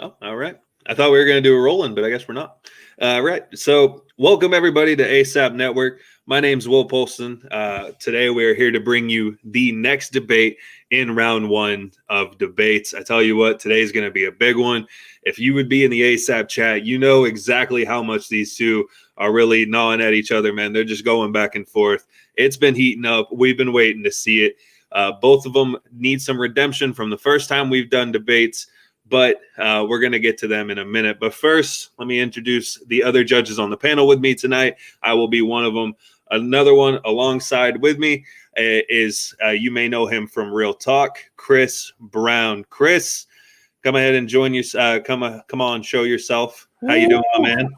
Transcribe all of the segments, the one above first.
Oh, all right. I thought we were going to do a rolling, but I guess we're not. Right. So welcome everybody to ASAP Network. My name's Will Polston. Today we are here to bring you the next debate in round one of debates. I tell you what, today's going to be a big one. If you would be in the ASAP chat, you know exactly how much these two are really gnawing at each other, man. They're just going back and forth. It's been heating up. We've been waiting to see it. Both of them need some redemption from the first time we've done debates. But we're going to get to them in a minute. But first, let me introduce the other judges on the panel with me tonight. I will be one of them. Another one alongside with me is, you may know him from Real Talk, Chris Brown. Chris, come ahead and join you. Come on, show yourself. How you doing, my man?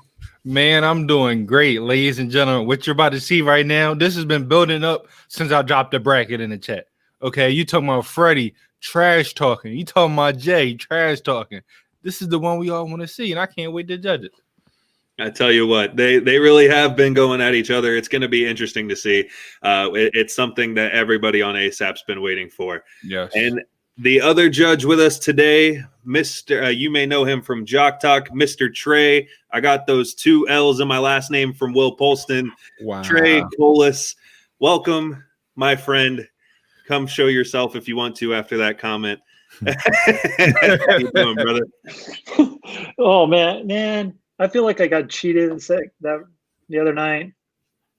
Man, I'm doing great, ladies and gentlemen. What you're about to see right now, this has been building up since I dropped the bracket in the chat. Okay, you talking about Freddie trash talking. You talking about Jay trash talking. This is the one we all want to see, and I can't wait to judge it. I tell you what, they really have been going at each other. It's going to be interesting to see. It's something that everybody on ASAP's been waiting for. Yes. And the other judge with us today, Mr. You may know him from Jock Talk, Mr. Trey. I got those two L's in my last name from Will Polston. Wow. Trey Colas, welcome, my friend. Come show yourself if you want to after that comment. How you doing, brother? Oh man, I feel like I got cheated the other night.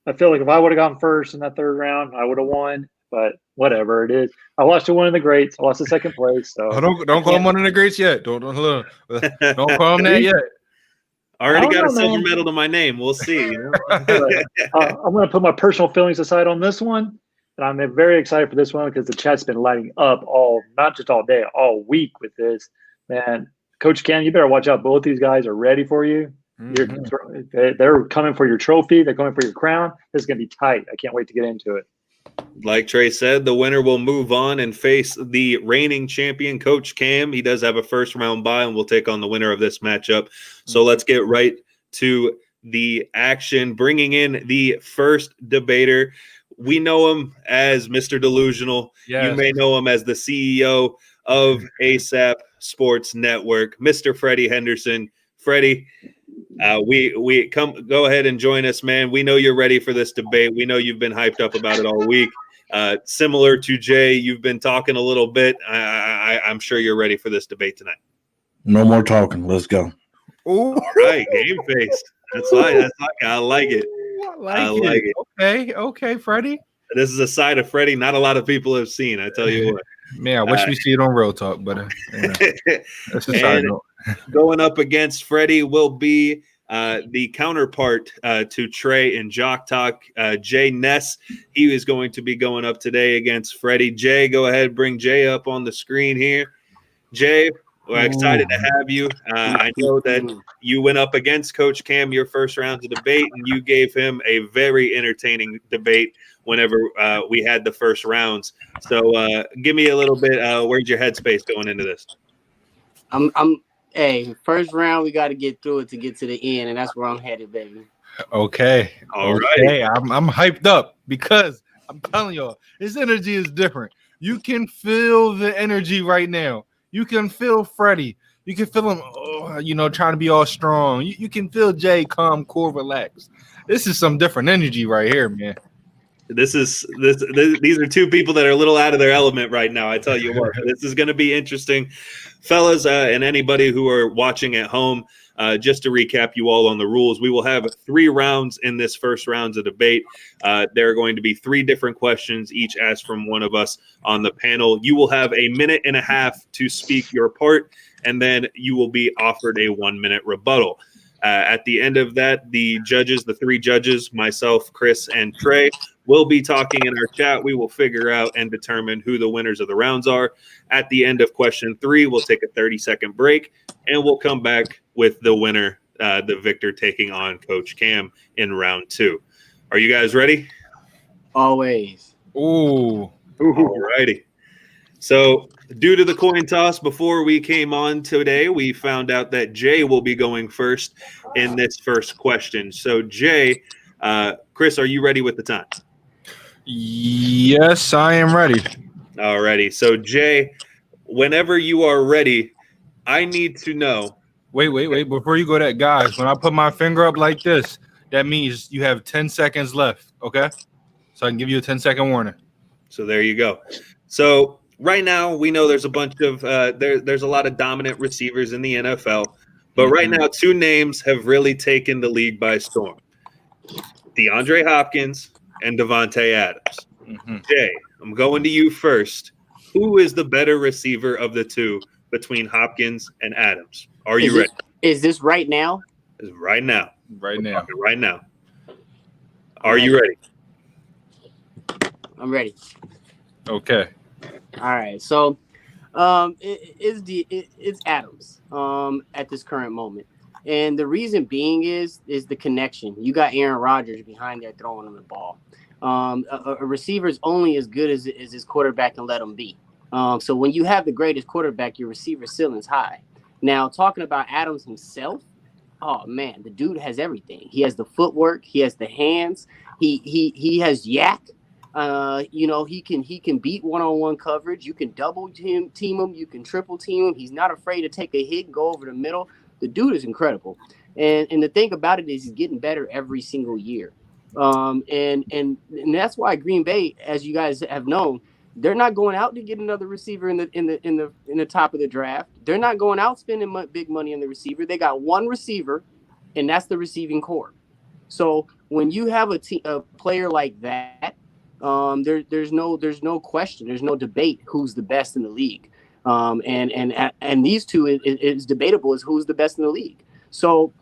I feel like if I would have gone first in that third round, I would have won. But whatever it is, I lost to one of the greats. I lost the second place. So don't call him one of the greats yet. Don't call him that yet. Already got a silver medal to my name. We'll see. You know? I'm going to put my personal feelings aside on this one. And I'm very excited for this one because the chat's been lighting up not just all day, all week with this. Man, Coach Cam, you better watch out. Both these guys are ready for you. Mm-hmm. They're coming for your trophy. They're coming for your crown. This is going to be tight. I can't wait to get into it. Like Trey said, the winner will move on and face the reigning champion, Coach Cam. He does have a first-round bye, and we'll take on the winner of this matchup. So let's get right to the action, bringing in the first debater. We know him as Mr. Delusional. Yes. You may know him as the CEO of ASAP Sports Network, Mr. Freddie Henderson. Freddie, go ahead and join us, man. We know you're ready for this debate. We know you've been hyped up about it all week. Similar to Jay, you've been talking a little bit. I'm sure you're ready for this debate tonight. No more talking. Let's go. All right, game face. That's like I like it. I like it. Okay, Freddie. This is a side of Freddie not a lot of people have seen. I tell you what. Man, I wish we see it on Real Talk, but that's a side note. Going up against Freddie will be the counterpart to Trey and Jock Talk, Jay Ness. He is going to be going up today against Freddie. Jay, go ahead, bring Jay up on the screen here. Jay, we're excited to have you. I know that you went up against Coach Cam your first round of debate, and you gave him a very entertaining debate whenever we had the first rounds. So give me a little bit. Where's your headspace going into this? Hey, first round, we got to get through it to get to the end, and that's where I'm headed, baby. Okay. All right. I'm hyped up because I'm telling y'all, this energy is different. You can feel the energy right now. You can feel Freddie. You can feel him, trying to be all strong. You can feel Jay calm, cool, relaxed. This is some different energy right here, man. These are two people that are a little out of their element right now. I tell you what, this is going to be interesting, fellas, and anybody who are watching at home. Just to recap you all on the rules, we will have 3 rounds in this first round of debate. There are going to be 3 different questions, each asked from one of us on the panel. You will have a minute and a half to speak your part, and then you will be offered a 1-minute rebuttal. At the end of that, the 3 judges, myself, Chris, and Trey, will be talking in our chat. We will figure out and determine who the winners of the rounds are. At the end of question 3, we'll take a 30-second break, and we'll come back with the winner, the victor, taking on Coach Cam in round 2. Are you guys ready? Always. Ooh. All righty. So due to the coin toss before we came on today, we found out that Jay will be going first in this first question. So Jay, Chris, are you ready with the time? Yes, I am ready. All righty. So Jay, whenever you are ready, I need to know. Wait. Before you go that, guys, when I put my finger up like this, that means you have 10 seconds left, okay? So I can give you a 10-second warning. So there you go. So right now we know there's a bunch of there's a lot of dominant receivers in the NFL, but right now 2 names have really taken the league by storm: DeAndre Hopkins and Devontae Adams. Jay, I'm going to you first. Who is the better receiver of the 2 between Hopkins and Adams? Are you ready? Is this right now? It's right now. Right now. Right now. Are you ready? I'm ready. Okay. All right. So it's Adams at this current moment. And the reason being is the connection. You got Aaron Rodgers behind there throwing him the ball. A receiver is only as good as his quarterback can let him be. So when you have the greatest quarterback, your receiver ceiling's high. Now, talking about Adams himself, oh man, the dude has everything. He has the footwork, he has the hands, he has yak. He can beat one-on-one coverage. You can double team him, you can triple team him. He's not afraid to take a hit and go over the middle. The dude is incredible. And the thing about it is he's getting better every single year. And that's why Green Bay, as you guys have known, they're not going out to get another receiver in the top of the draft. They're not going out spending big money on the receiver. They got one receiver, and that's the receiving core. So when you have a player like that, there's no question, there's no debate who's the best in the league. And these two is debatable as who's the best in the league. So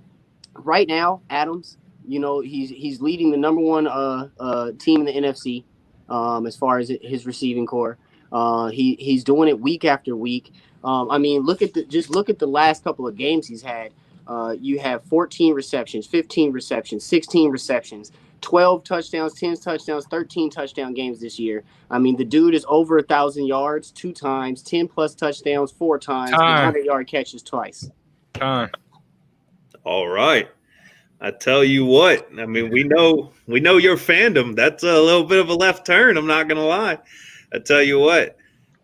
right now, Adams, he's leading the number 1 team in the NFC. As far as his receiving core, he's doing it week after week. Look at the last couple of games he's had. You have 14 receptions, 15 receptions, 16 receptions, 12 touchdowns, 10 touchdowns, 13 touchdown games this year. The dude is over 1,000 yards 2 times, 10 plus touchdowns 4 times, 100-yard catches twice. All right. I tell you what, we know your fandom. That's a little bit of a left turn. I'm not going to lie. I tell you what,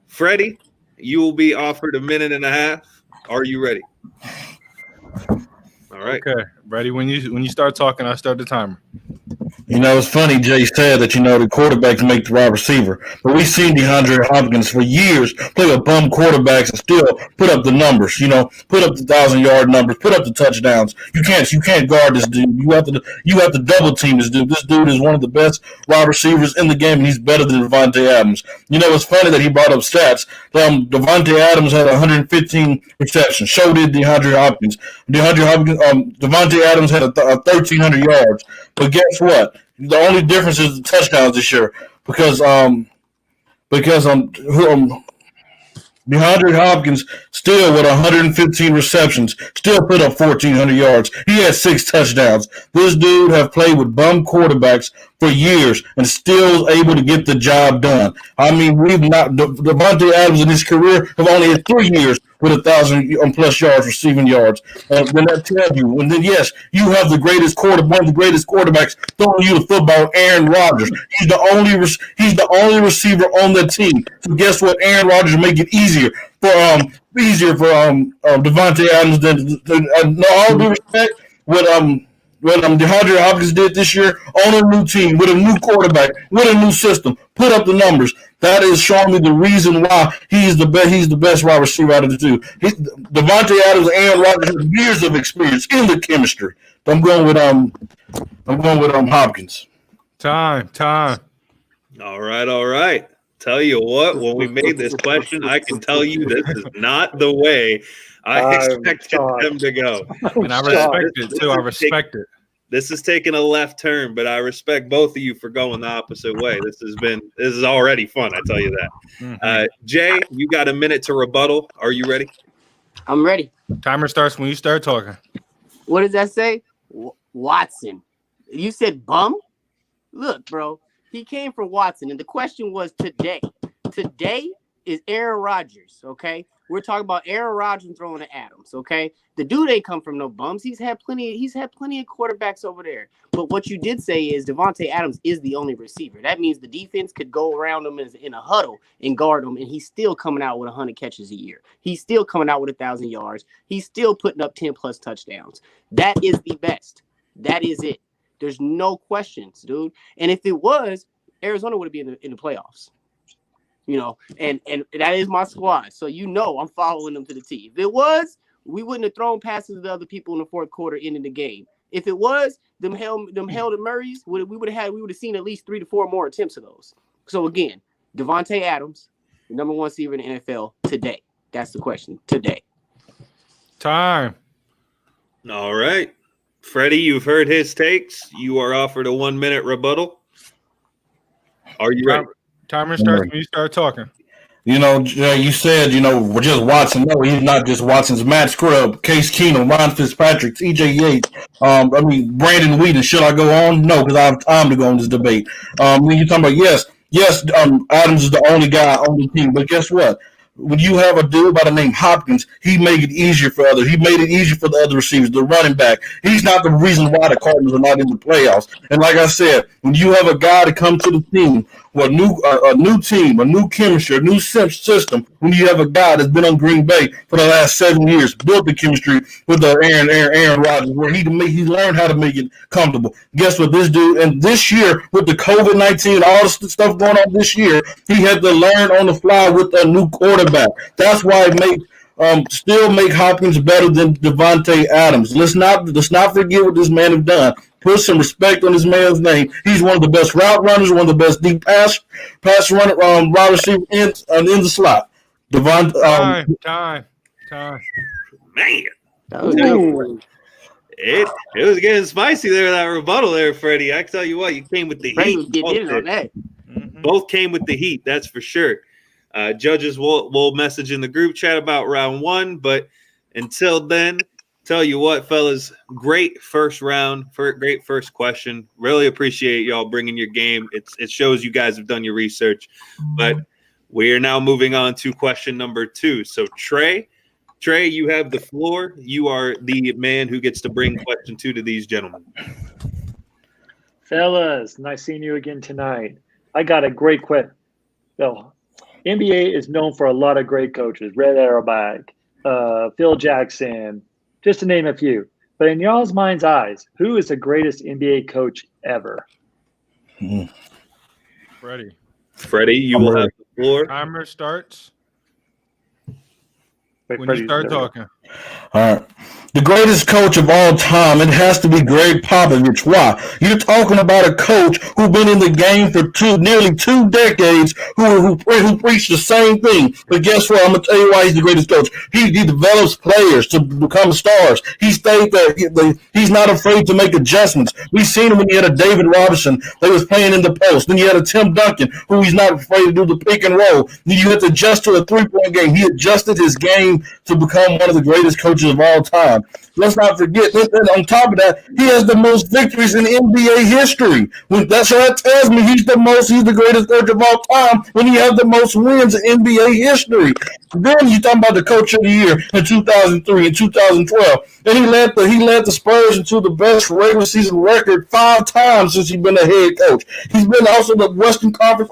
Freddie, you will be offered 1.5 minutes. Are you ready? All right. Okay. Ready. When you start talking, I start the timer. It's funny, Jay said that, the quarterbacks make the wide receiver. But we've seen DeAndre Hopkins for years play with bum quarterbacks and still put up the numbers, put up the 1,000-yard numbers, put up the touchdowns. You can't guard this dude. You have to double team this dude. This dude is one of the best wide receivers in the game, and he's better than Devontae Adams. It's funny that he brought up stats. Devontae Adams had 115 receptions. So did DeAndre Hopkins. Devontae Adams had 1,300 yards. But guess what? The only difference is the touchdowns this year because DeAndre Hopkins still with 115 receptions, still put up 1,400 yards. He had 6 touchdowns. This dude have played with bum quarterbacks for years and still able to get the job done. Devontae Adams in his career have only had 3 years with 1,000+ yards receiving yards. Then that tells you. And then yes, you have one of the greatest quarterbacks throwing you the football, Aaron Rodgers. He's the only receiver on the team. So guess what? Aaron Rodgers make it easier for Devontae Adams than all due respect what DeAndre Hopkins did this year on a new team with a new quarterback with a new system. Put up the numbers. That is showing me the reason why he's the best wide receiver out of the two. Devontae Adams and Aaron Rodgers have years of experience in the chemistry. I'm going with Hopkins. Time. All right. Tell you what, when we made this question, I can tell you this is not the way I expected them to go. And I respect it too. I respect it. This is taking a left turn, but I respect both of you for going the opposite way. This is already fun, I tell you that. Mm-hmm. Jay, you got 1 minute to rebuttal. Are you ready? I'm ready. Timer starts when you start talking. What does that say? Watson. You said bum? Look, bro, he came from Watson, and the question was today. Today, is Aaron Rodgers, okay? We're talking about Aaron Rodgers throwing to Adams, okay? The dude ain't come from no bums. He's had plenty of quarterbacks over there. But what you did say is Devontae Adams is the only receiver. That means the defense could go around him in a huddle and guard him, and he's still coming out with 100 catches a year. He's still coming out with 1,000 yards. He's still putting up 10-plus touchdowns. That is the best. That is it. There's no questions, dude. And if it was, Arizona would be in the playoffs. You know, and that is my squad. So I'm following them to the T. If it was, we wouldn't have thrown passes to other people in the fourth quarter ending the game. If it was, them held Murrays, we would have seen at least 3 to 4 more attempts of those. So again, Devontae Adams, the number 1 receiver in the NFL today. That's the question. Today. Time. All right. Freddie, you've heard his takes. You are offered a 1-minute rebuttal. Are you ready? Timer starts when you start talking. You know, Jay, you said, we're just Watson. No, he's not just Watson's. Matt Scrub, Case Keenum, Ron Fitzpatrick, TJ Yates, Brandon Whedon. Should I go on? No, because I have time to go on this debate. When you're talking about, yes, Adams is the only guy on the team. But guess what? When you have a dude by the name Hopkins, he made it easier for others. He made it easier for the other receivers, the running back. He's not the reason why the Cardinals are not in the playoffs. And like I said, when you have a guy to come to the team with a new team, a new chemistry, a new system, when you have a guy that's been on Green Bay for the last 7 years, built the chemistry with the Aaron Rodgers, where he learned how to make it comfortable. Guess what? This dude, and this year with the COVID-19, all the stuff going on this year, he had to learn on the fly with a new quarterback. That's why it makes still make Hopkins better than Devontae Adams. Let's not forget what this man has done. Put some respect on this man's name. He's one of the best route runners, one of the best deep pass runner, wide receiver in the slot. Time. Man, That was good. it was getting spicy there, that rebuttal there, Freddie. I tell you what, you came with the Freddie heat. was getting in on that. Both came with the heat, that's for sure. Judges will message in the group chat about round 1, but until then, tell you what, fellas, great first round, great first question. Really appreciate y'all bringing your game. It shows you guys have done your research. But we are now moving on to question number 2. So Trey, you have the floor. You are the man who gets to bring question 2 to these gentlemen. Fellas, nice seeing you again tonight. I got a great question. So, NBA is known for a lot of great coaches. Red Auerbach, Phil Jackson, just to name a few. But in y'all's mind's eyes, who is the greatest NBA coach ever? Freddie, you will have the floor. Timer starts when Freddie, you start talking. All right. The greatest coach of all time, it has to be Greg Popovich. Why? You're talking about a coach who's been in the game for nearly 2 decades, who preached the same thing. But guess what? I'm going to tell you why he's the greatest coach. He develops players to become stars. He stayed there. He's not afraid to make adjustments. We've seen him when he had a David Robinson that was playing in the post. Then you had a Tim Duncan, who he's not afraid to do the pick and roll. Then you had to adjust to a 3-point game. He adjusted his game to become one of the greatest coaches of all time. Let's not forget, on top of that, he has the most victories in NBA history. That's what tells me he's the greatest coach of all time when he has the most wins in NBA history. Then you're talking about the coach of the year in 2003 and 2012. And he led the Spurs into the best regular season record 5 times since he's been a head coach. He's been also the Western Conference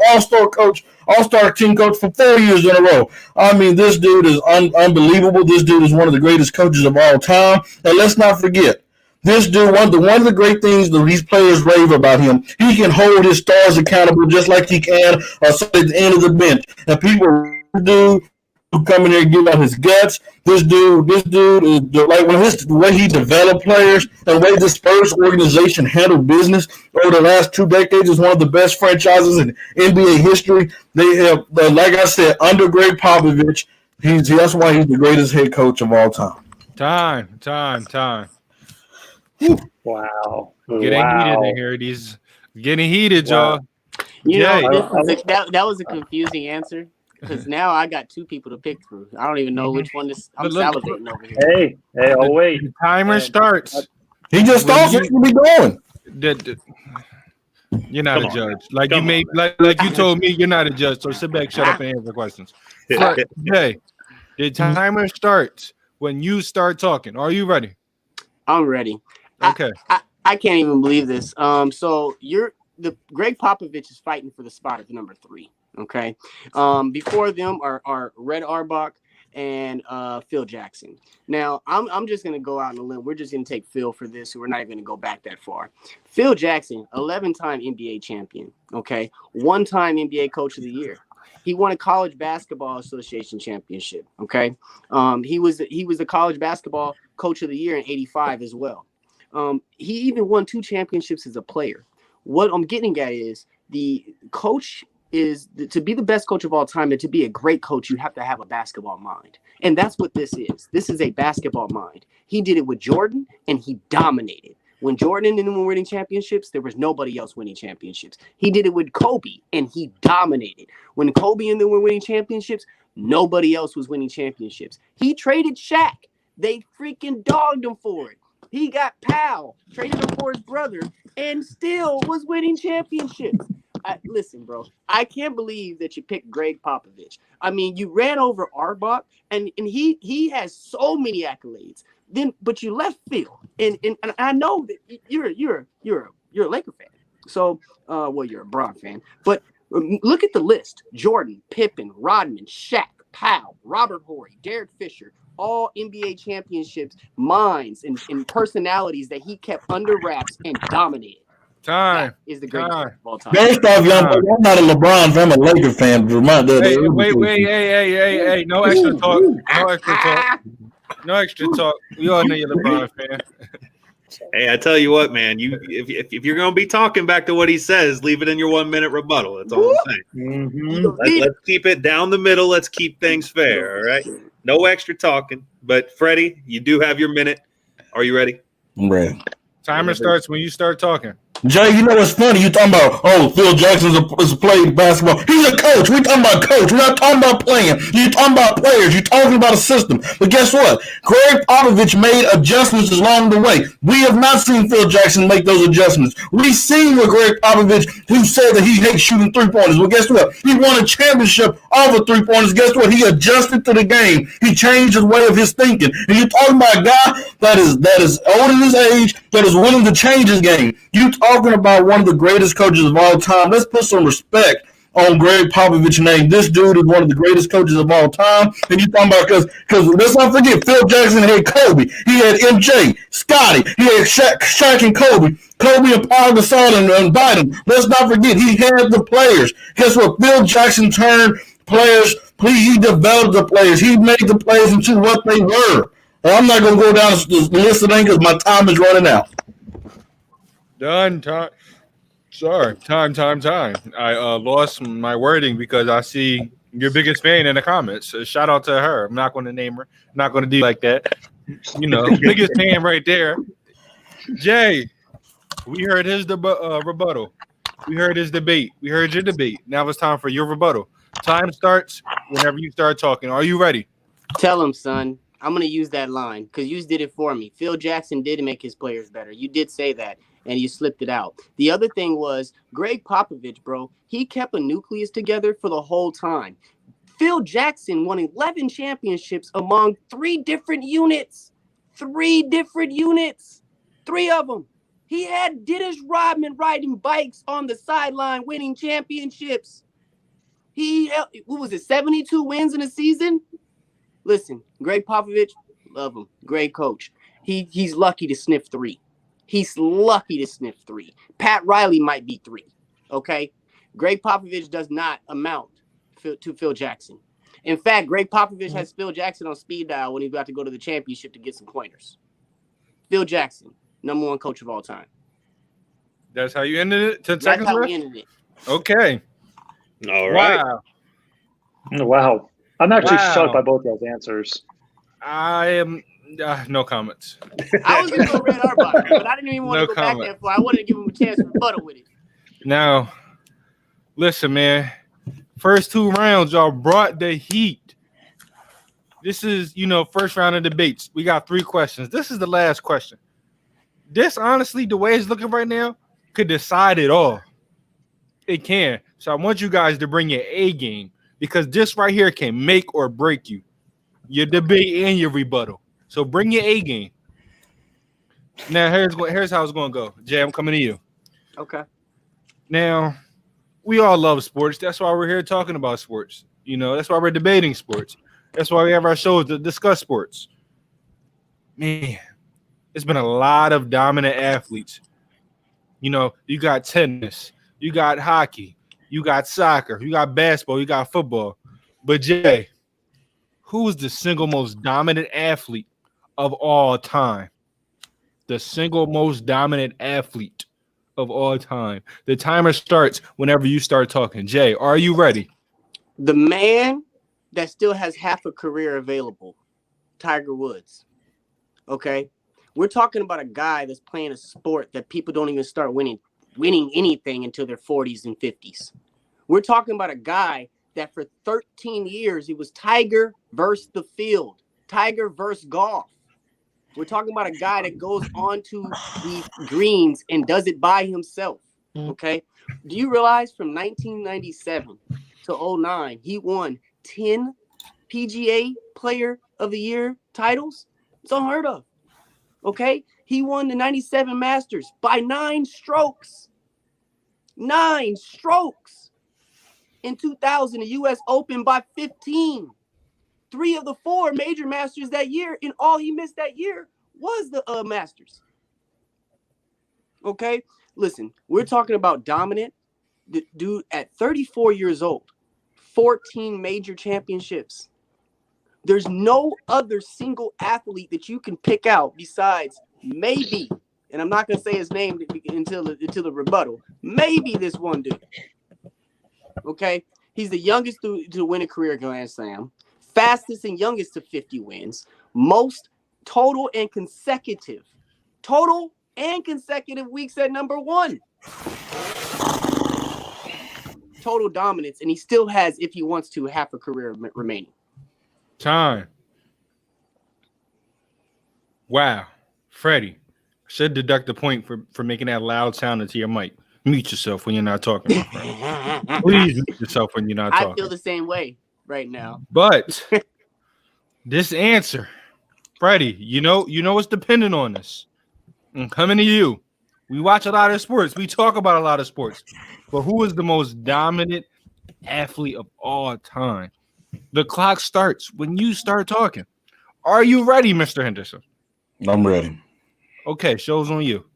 All-Star team coach for 4 years in a row. I mean, this dude is unbelievable. This dude is one of the greatest coaches of all time. And let's not forget, this dude, one of the great things that these players rave about him, he can hold his stars accountable just like he can at the end of the bench. And people do who come in here and give out his guts. This dude is like the way he developed players and the way the Spurs organization handled business over the last 2 decades is one of the best franchises in NBA history. They have, like I said, under Greg Popovich, that's why he's the greatest head coach of all time. Time. Wow. Getting heated in here. These getting heated, y'all. That was a confusing answer. Because now I got 2 people to pick through. I don't even know which one this. I'm salivating over here. Hey, oh wait. The timer starts. He just thought what we be doing. You're not Come a on, judge. man. Like Come you made, on, like you told me, you're not a judge. So sit back, shut up, and answer questions. Hey, the timer starts when you start talking. Are you ready? I'm ready. Okay. I can't even believe this. So Greg Popovich is fighting for the spot at number 3. Okay. Before them are Red Auerbach and Phil Jackson. Now I'm just gonna go out on a limb. We're just gonna take Phil for this, so we're not even gonna go back that far. Phil Jackson, 11-time NBA champion. Okay, 1-time NBA Coach of the Year. He won a College Basketball Association championship. Okay, he was the College Basketball Coach of the Year in '85 as well. He even won 2 championships as a player. What I'm getting at is the coach is to be the best coach of all time, and to be a great coach, you have to have a basketball mind. And that's what this is. This is a basketball mind. He did it with Jordan, and he dominated. When Jordan and them were winning championships, there was nobody else winning championships. He did it with Kobe, and he dominated. When Kobe and them were winning championships, nobody else was winning championships. He traded Shaq. They freaking dogged him for it. He got Powell, traded him for his brother, and still was winning championships. Listen, bro, I can't believe that you picked Greg Popovich. I mean, you ran over Auerbach, and he has so many accolades. But you left Phil, and I know that you're a Laker fan. So, you're a Bron fan. But look at the list: Jordan, Pippen, Rodman, Shaq, Powell, Robert Horry, Derek Fisher. All NBA championships, minds, and personalities that he kept under wraps and dominated. Time. That is the greatest of all time. First off, y'all, I'm not a LeBron fan. I'm a Laker fan. Wait, hey, no extra talk. No extra talk. We all know you're a LeBron fan. Hey, I tell you what, man. If you're gonna be talking back to what he says, leave it in your 1-minute rebuttal. That's all I'm saying. Mm-hmm. Let's keep it down the middle. Let's keep things fair. All right. No extra talking. But Freddie, you do have your minute. Are you ready? I'm ready. Timer starts when you start talking. Jay, you know what's funny? You talking about, Phil Jackson is playing basketball. He's a coach. We talking about coach. We're not talking about playing. You're talking about players. You're talking about a system. But guess what? Greg Popovich made adjustments along the way. We have not seen Phil Jackson make those adjustments. We've seen with Greg Popovich, who said that he hates shooting three-pointers. Well, guess what? He won a championship off of three-pointers. Guess what? He adjusted to the game. He changed his way of his thinking. And you're talking about a guy that is old in his age, that is willing to change his game. You talking about one of the greatest coaches of all time. Let's put some respect on Greg Popovich's name. This dude is one of the greatest coaches of all time. And you talking about because let's not forget, Phil Jackson had Kobe. He had MJ, Scotty. He had Shaq and Kobe. Kobe and Paul Gasol and Biden. Let's not forget, he had the players. Guess what? Phil Jackson turned players. He developed the players. He made the players into what they were. And I'm not going to go down the list of things because my time is running out. Done. Time. Sorry. Time. I lost my wording because I see your biggest fan in the comments. So shout out to her. I'm not going to name her. I'm not going to do like that. You know, biggest fan right there. Jay, we heard his rebuttal. We heard his debate. We heard your debate. Now it's time for your rebuttal. Time starts whenever you start talking. Are you ready? Tell him, son. I'm going to use that line because you did it for me. Phil Jackson did make his players better. You did say that, and you slipped it out. The other thing was Greg Popovich, bro. He kept a nucleus together for the whole time. Phil Jackson won 11 championships among 3 different units. 3 different units. 3 of them. He had Dennis Rodman riding bikes on the sideline winning championships. What was it, 72 wins in a season? Listen, Greg Popovich, love him. Great coach. He's lucky to sniff 3. He's lucky to sniff 3. Pat Riley might be 3. Okay? Greg Popovich does not amount to Phil Jackson. In fact, Greg Popovich has Phil Jackson on speed dial when he's about to go to the championship to get some pointers. Phil Jackson, #1 coach of all time. That's how you ended it? 10 That's seconds how left? we ended it. Okay. All right. Wow. I'm actually Wow. shocked by both those answers. I am no comments. I was going to go Red Auerbach, but I didn't even want No to go comment. back that far. I wanted to give him a chance to rebuttal with it. Now, listen, man. First 2 rounds, y'all brought the heat. This is, first round of debates. We got 3 questions. This is the last question. This, honestly, the way it's looking right now, could decide it all. It can. So I want you guys to bring your A game because this right here can make or break you. Your debate and your rebuttal. So bring your A game. Now here's how it's going to go. Jay, I'm coming to you. Okay. Now, we all love sports. That's why we're here talking about sports. That's why we're debating sports. That's why we have our shows to discuss sports. Man, it's been a lot of dominant athletes. You got tennis, you got hockey, you got soccer, you got basketball, you got football. But Jay, who is the single most dominant athlete of all time? The single most dominant athlete of all time. The timer starts whenever you start talking. Jay, are you ready? The man that still has half a career available, Tiger Woods. Okay? We're talking about a guy that's playing a sport that people don't even start winning anything until their 40s and 50s. We're talking about a guy that for 13 years, he was Tiger versus the field, Tiger versus golf. We're talking about a guy that goes onto the greens and does it by himself. Okay. Do you realize from 1997 to 09, he won 10 PGA Player of the Year titles? It's unheard of. Okay. He won the 97 Masters by 9 strokes. 9 strokes. In 2000, the U.S. Open by 15. 3 of the 4 major Masters that year, and all he missed that year was the Masters. Okay, listen, we're talking about dominant. The dude at 34 years old, 14 major championships. There's no other single athlete that you can pick out besides maybe, and I'm not gonna say his name until the rebuttal. Maybe this one dude. Okay, he's the youngest to win a career Grand Slam. Fastest and youngest to 50 wins, most total and consecutive weeks at number 1. Total dominance, and he still has, if he wants to, half a career remaining. Time. Wow. Freddie, should deduct a point for making that loud sound into your mic. Mute yourself when you're not talking. Please mute yourself when you're not talking. I feel the same way right now. But this answer, Freddie, you know what's dependent on this. I'm coming to you. We watch a lot of sports. We talk about a lot of sports. But who is the most dominant athlete of all time? The clock starts when you start talking. Are you ready, Mr. Henderson? I'm ready. Okay, show's on you.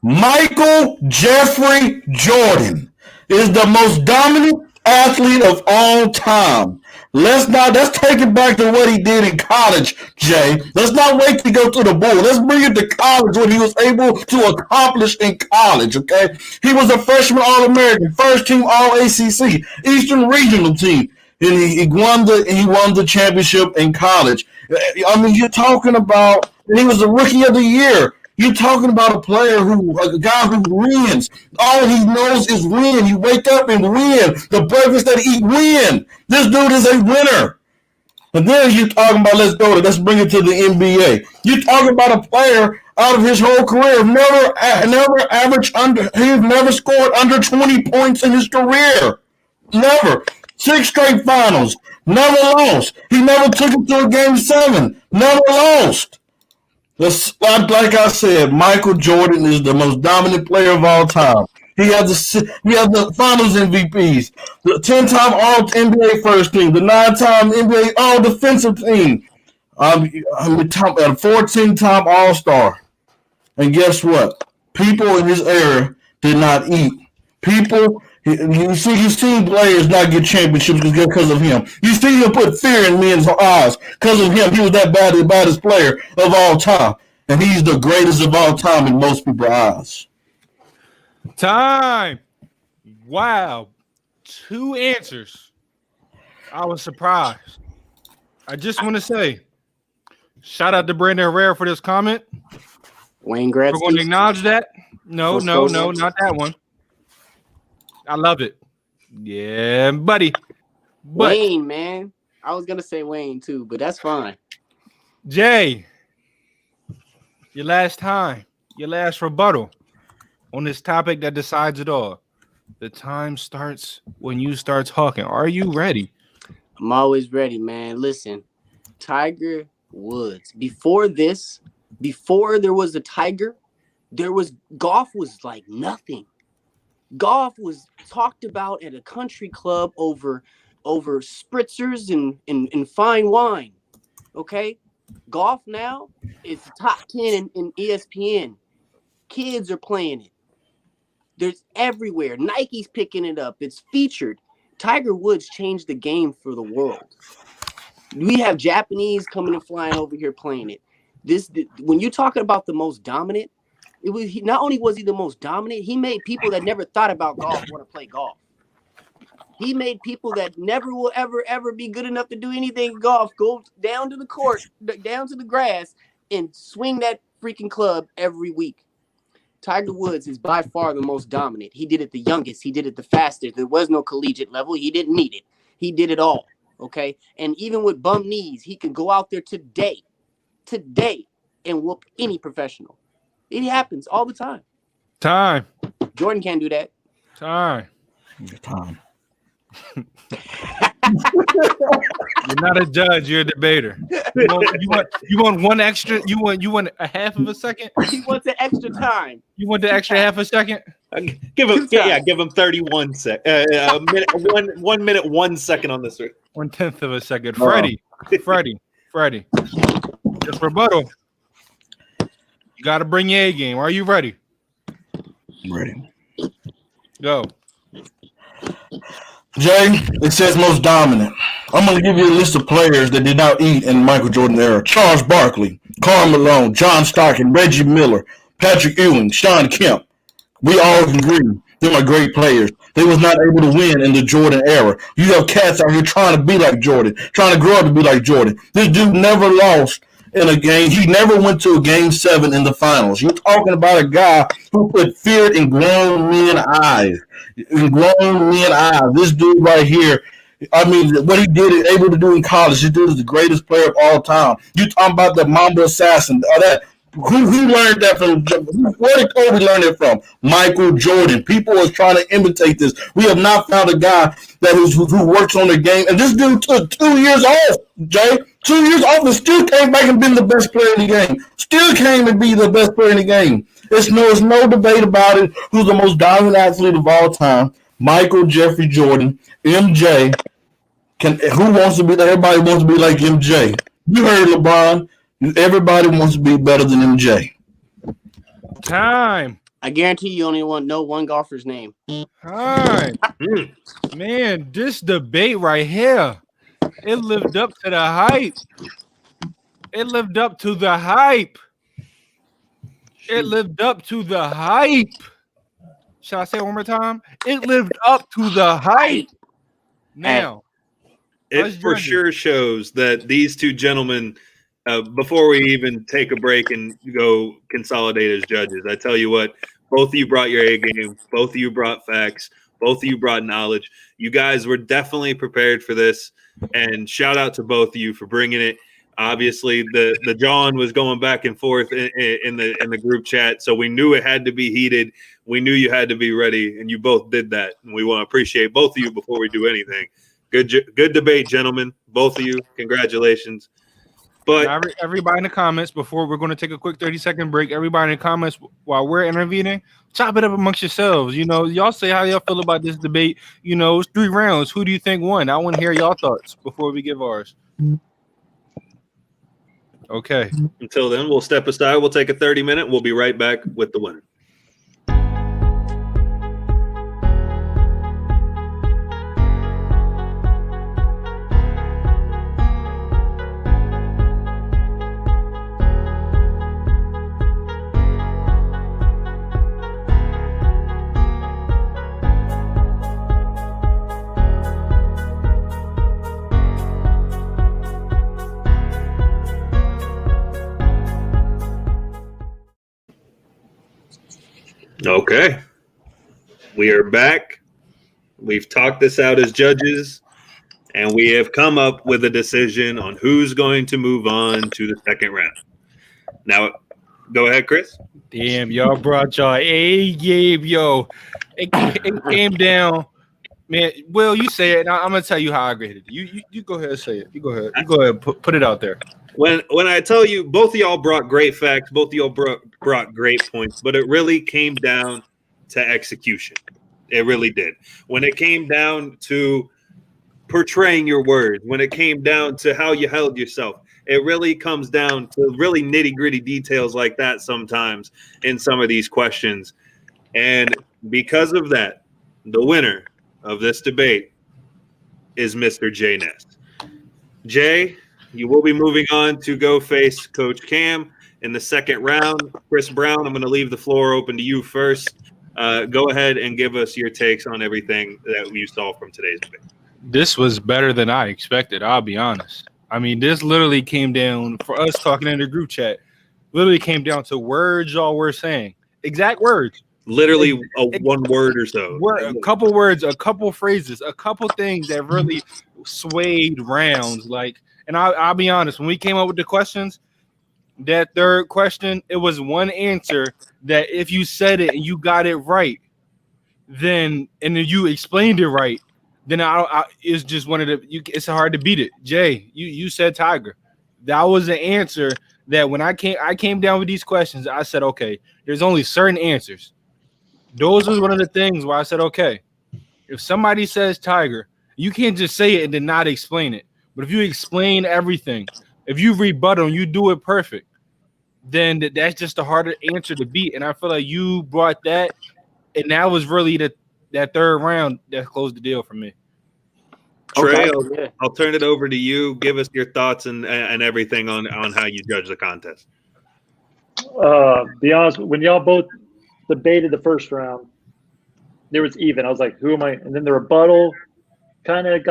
Michael Jeffrey Jordan is the most dominant athlete of all time. Let's take it back to what he did in college, Jay. Let's not wait to go to the bowl. Let's bring it to college, what he was able to accomplish in college, okay? He was a freshman All-American, first team All-ACC, Eastern Regional team. And he won the championship in college. I mean, you're talking about, and he was the rookie of the year. You're talking about a guy who wins. All he knows is win. You wake up and win. The breakfast that he eat, win. This dude is a winner. And then you're talking about, let's bring it to the NBA. You're talking about a player out of his whole career, he's never scored under 20 points in his career. Never. 6 straight finals. Never lost. He never took it to a game 7. Never lost. Like I said, Michael Jordan is the most dominant player of all time. He has the Finals MVPs, the 10-time All-NBA First Team, the 9-time NBA All-Defensive Team, a 14-time All-Star. And guess what? People in his era did not eat. You see players not get championships because of him. You see him put fear in men's eyes because of him. He was that bad, the baddest player of all time. And he's the greatest of all time in most people's eyes. Time. Wow. 2 answers. I was surprised. I just want to say, shout out to Brandon Herrera for this comment. Wayne Gretzky. We're going to acknowledge that. No, not that one. I love it. Yeah, buddy. Wayne, man. I was going to say Wayne too, but that's fine. Jay, your last rebuttal on this topic that decides it all. The time starts when you start talking. Are you ready? I'm always ready, man. Listen, Tiger Woods. Before there was a Tiger, golf was like nothing. Golf was talked about at a country club over spritzers and fine wine. Okay? Golf now is top 10 in ESPN. Kids are playing it. There's everywhere. Nike's picking it up. It's featured. Tiger Woods changed the game for the world. We have Japanese coming and flying over here playing it. When you're talking about the most dominant, not only was he the most dominant, he made people that never thought about golf want to play golf. He made people that never will ever be good enough to do anything in golf go down to the court, down to the grass, and swing that freaking club every week. Tiger Woods is by far the most dominant. He did it the youngest. He did it the fastest. There was no collegiate level. He didn't need it. He did it all, okay? And even with bum knees, he can go out there today, and whoop any professional. It happens all the time. Time. Jordan can't do that. Time. Time. You're not a judge. You're a debater. You want one extra? You want a half of a second? He wants an extra time. You want the extra half a second? Give him 31 sec. A minute, 1 minute, 1 second on this. 1/10 of a second. Freddie. Just rebuttal. You got to bring your A game. Are you ready? I'm ready. Go. Jay, it says most dominant. I'm going to give you a list of players that did not eat in the Michael Jordan era. Charles Barkley, Karl Malone, John Stockton, Reggie Miller, Patrick Ewing, Shawn Kemp. We all agree they were great players. They was not able to win in the Jordan era. You have cats out here trying to be like Jordan, trying to grow up to be like Jordan. This dude never lost in a game. He never went to a game 7 in the finals. You're talking about a guy who put fear in grown men's eyes. This dude right here, I mean, what he did able to do in college, this dude is the greatest player of all time. You talking about the Mamba Assassin, who learned that from? Where did Kobe learn it from? Michael Jordan. People was trying to imitate this. We have not found a guy who works on the game. And this dude took 2 years off, Jay. 2 years off and still came back and been the best player in the game. Still came and be the best player in the game. There's no debate about it. Who's the most dominant athlete of all time? Michael Jeffrey Jordan, MJ. Who wants to be? Everybody wants to be like MJ. You heard LeBron. Everybody wants to be better than MJ. Time. I guarantee you only know one golfer's name. Time. Man, this debate right here, it lived up to the hype. It lived up to the hype. Shall I say it one more time? It lived up to the hype. Now, it for sure shows that these two gentlemen, before we even take a break and go consolidate as judges, I tell you what, both of you brought your A game. Both of you brought facts. Both of you brought knowledge. You guys were definitely prepared for this. And shout out to both of you for bringing it. Obviously, the John was going back and forth in the group chat, so we knew it had to be heated. We knew you had to be ready, and you both did that. And we want to appreciate both of you before we do anything. Good debate, gentlemen. Both of you, congratulations. But now, everybody in the comments, before we're going to take a quick 30-second break, everybody in the comments while we're intervening, chop it up amongst yourselves. You know, y'all say how y'all feel about this debate. You know, it's 3 rounds. Who do you think won? I want to hear y'all thoughts before we give ours. Okay. Until then, we'll step aside. We'll take a 30-minute. We'll be right back with the winner. Okay, we are back. We've talked this out as judges, and we have come up with a decision on who's going to move on to the second round. Now, Go ahead, Chris. Damn, y'all brought y'all A game, yo. It came down, man. Will, you say it. I'm gonna tell you how I graded it. You go ahead and say it. You go ahead. You go ahead. Put it out there. When I tell you, both of y'all brought great facts, both of y'all brought great points, but it really came down to execution. It really did. When it came down to portraying your words, when it came down to how you held yourself, it really comes down to really nitty-gritty details like that sometimes in some of these questions. And because of that, the winner of this debate is Mr. Jay Ness. Jay, you will be moving on to go face Coach Cam in the second round. Chris Brown, I'm going to leave the floor open to you first. Go ahead and give us your takes on everything that you saw from today's debate. This was better than I expected. I'll be honest. I mean, this literally came down for us talking in the group chat. Literally came down to words y'all were saying. Exact words. Literally one word or so. A couple words, a couple phrases, a couple things that really swayed rounds. Like, and I'll be honest, when we came up with the questions, that third question, it was one answer that if you said it and you got it right, then you explained it right, then it's just one of the. It's hard to beat it. Jay, you said Tiger. That was the answer that when I came down with these questions, I said, okay, there's only certain answers. Those was one of the things where I said, okay, if somebody says Tiger, you can't just say it and then not explain it. But if you explain everything, if you rebuttal and you do it perfect, then that's just a harder answer to beat. And I feel like you brought that, and that was really that third round that closed the deal for me. Trey, I'll turn it over to you. Give us your thoughts and everything on how you judge the contest. Be honest, when y'all both debated the first round, there was even. I was like, who am I? And then the rebuttal kind of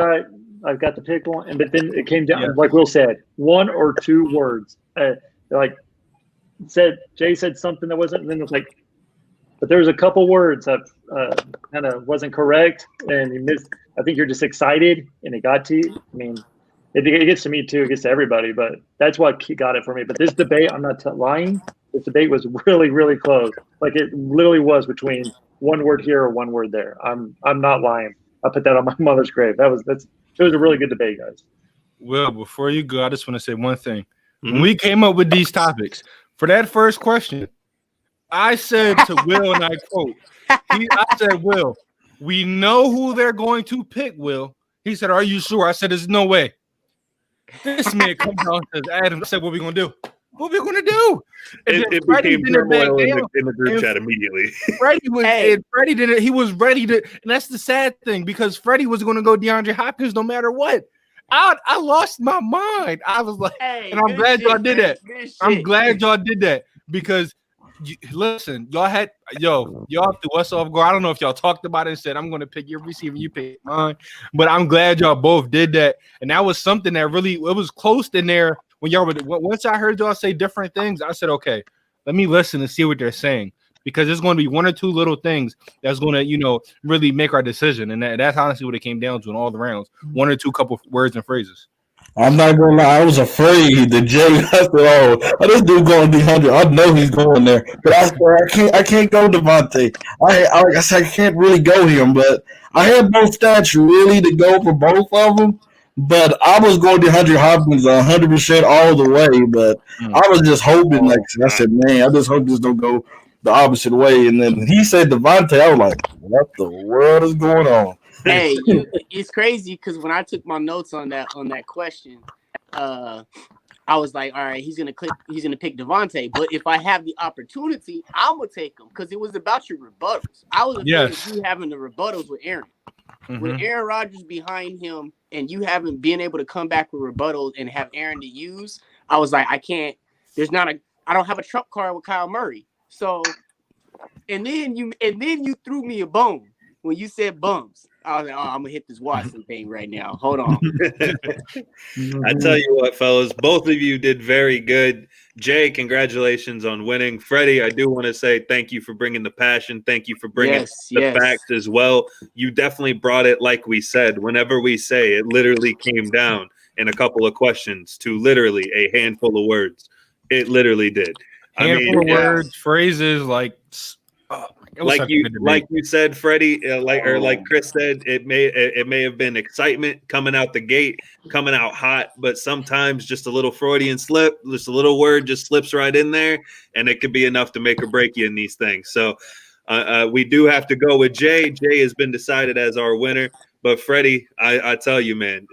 I've got to pick one. But then it came down, like Will said, one or two words. Jay said something that wasn't, and then it was like, but there was a couple words that kind of wasn't correct, and you missed. I think you're just excited, and it got to you. I mean, it gets to me too. It gets to everybody, but that's what got it for me. But this debate, I'm not lying. This debate was really, really close. Like it literally was between one word here or one word there. I'm not lying. I put that on my mother's grave. It was a really good debate, guys. Well, before you go, I just want to say one thing. Mm-hmm. When we came up with these topics for that first question, I said to Will, and I quote, I said, Will, we know who they're going to pick, Will. He said, are you sure? I said, there's no way. This man comes out and says, Adam, I said, what are we going to do? What are we going to do? And it became turmoil in the group chat immediately. Freddie did it. He was ready to, and that's the sad thing, because Freddie was going to go DeAndre Hopkins no matter what. I lost my mind. I was like, and I'm glad y'all did that. I'm glad y'all did that because listen, y'all threw us off guard. I don't know if y'all talked about it and said, I'm going to pick your receiver, you pick mine, but I'm glad y'all both did that. And that was something that really, it was close in there when y'all were, once I heard y'all say different things, I said, okay, let me listen and see what they're saying, because there's going to be one or two little things that's going to, really make our decision. And that's honestly what it came down to in all the rounds. One or two couple words and phrases. I'm not gonna lie, I was afraid that Jay. I said, this dude going to be 100. I know he's going there, but I can't go Devontae. I said I can't really go him, but I had both stats really to go for both of them. But I was going to 100 Hopkins 100% all the way. But I was just hoping, I said, man, I just hope this don't go the opposite way. And then he said Devontae, I was like, what the world is going on? Hey, it's crazy because when I took my notes on that question, I was like, all right, he's gonna pick Devontae, but if I have the opportunity, I'm gonna take him because it was about your rebuttals. I was afraid of you having the rebuttals with Aaron. Mm-hmm. With Aaron Rodgers behind him and you haven't been able to come back with rebuttals and have Aaron to use, I was like, I can't. I don't have a trump card with Kyle Murray. So, and then you threw me a bone when you said bums. I was like, I'm gonna hit this Watson thing right now. Hold on. I tell you what, fellas, both of you did very good. Jay, congratulations on winning. Freddie, I do want to say thank you for bringing the passion. Thank you for bringing the facts as well. You definitely brought it, like we said. Whenever we say it literally came down in a couple of questions to literally a handful of words. It literally did. Handful of words, phrases like like you said, Freddie, like Chris said, it may have been excitement coming out the gate, coming out hot, but sometimes just a little Freudian slip, just a little word just slips right in there, and it could be enough to make or break you in these things. So we do have to go with Jay. Jay has been decided as our winner. But Freddie, I tell you, man,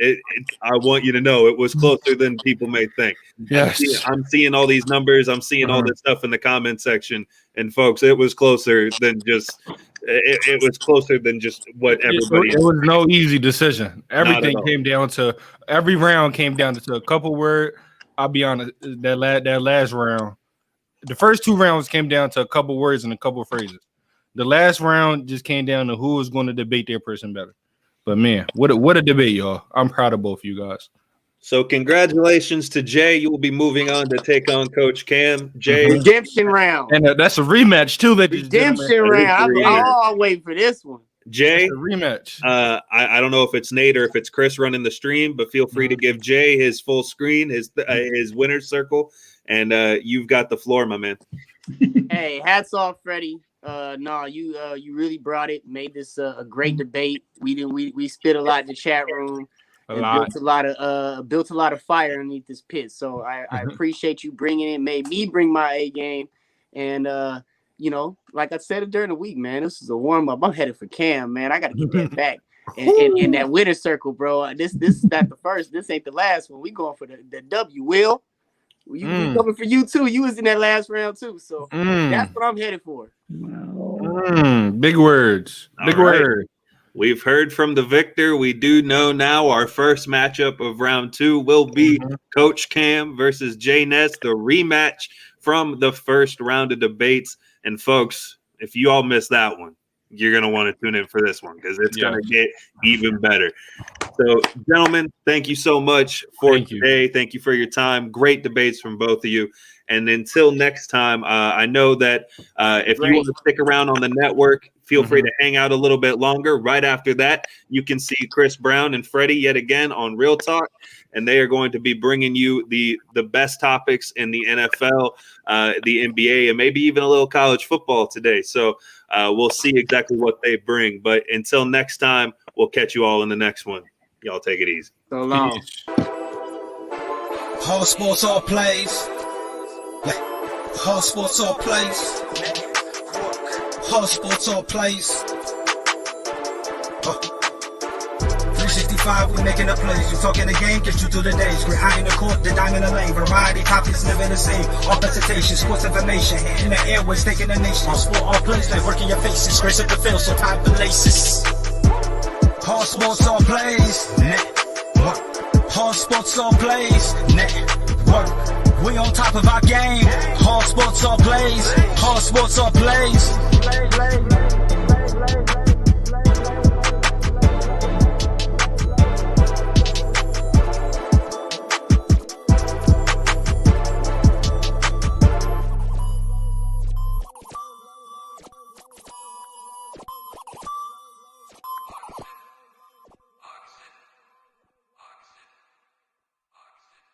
I want you to know it was closer than people may think. Yes. I'm seeing all these numbers. I'm seeing all this stuff in the comment section. And folks, it was closer than just it was closer than just what everybody. It was no easy decision. Everything came down to every round came down to a couple words. I'll be honest, that last round, the first two rounds came down to a couple words and a couple phrases. The last round just came down to who was going to debate their person better. But man, what a debate, y'all. I'm proud of both of you guys. So congratulations to Jay. You will be moving on to take on Coach Cam. Jay, redemption round. And that's a rematch too. Redemption round. I'll wait for this one. Jay, a rematch. I don't know if it's Nate or if it's Chris running the stream, but feel free to give Jay his full screen, his winner's circle, and you've got the floor, my man. Hey, hats off, Freddie. You really brought it. Made this a great debate. We spit a lot in the chat room. Built a lot of fire underneath this pit. So I appreciate you bringing it. Made me bring my A game. And like I said during the week, man, this is a warm up. I'm headed for Cam, man. I got to get that back. And that winner circle, bro. This is not the first. This ain't the last one. We going for the W. Will. We coming for you too. You was in that last round too, so that's what I'm headed for. Big words. Big words. We've heard from the victor. We do know now our first matchup of round 2 will be Coach Cam versus Jay Ness, the rematch from the first round of debates. And folks, if you all missed that one, you're going to want to tune in for this one because it's going to get even better. So, gentlemen, thank you so much for today. Thank you for your time. Great debates from both of you. And until next time, I know that if you want to stick around on the network, feel free to hang out a little bit longer. Right after that, you can see Chris Brown and Freddie yet again on Real Talk, and they are going to be bringing you the best topics in the NFL, the NBA, and maybe even a little college football today. So we'll see exactly what they bring. But until next time, we'll catch you all in the next one. Y'all take it easy. So long. All sports, all plays. All sports, all plays. All sports, all plays. 365, we making a plays. You talking the game, get you through the days. We're high in the court, the dime in the lane. Variety, topics never the same. All presentation, sports information. In the airways, taking the nation. All sport, all plays, like working your faces. Grace up the field, so time for laces. All sports, all plays. Network. All sports, all plays. Network. We on top of our game. All sports, all plays. All sports, all plays.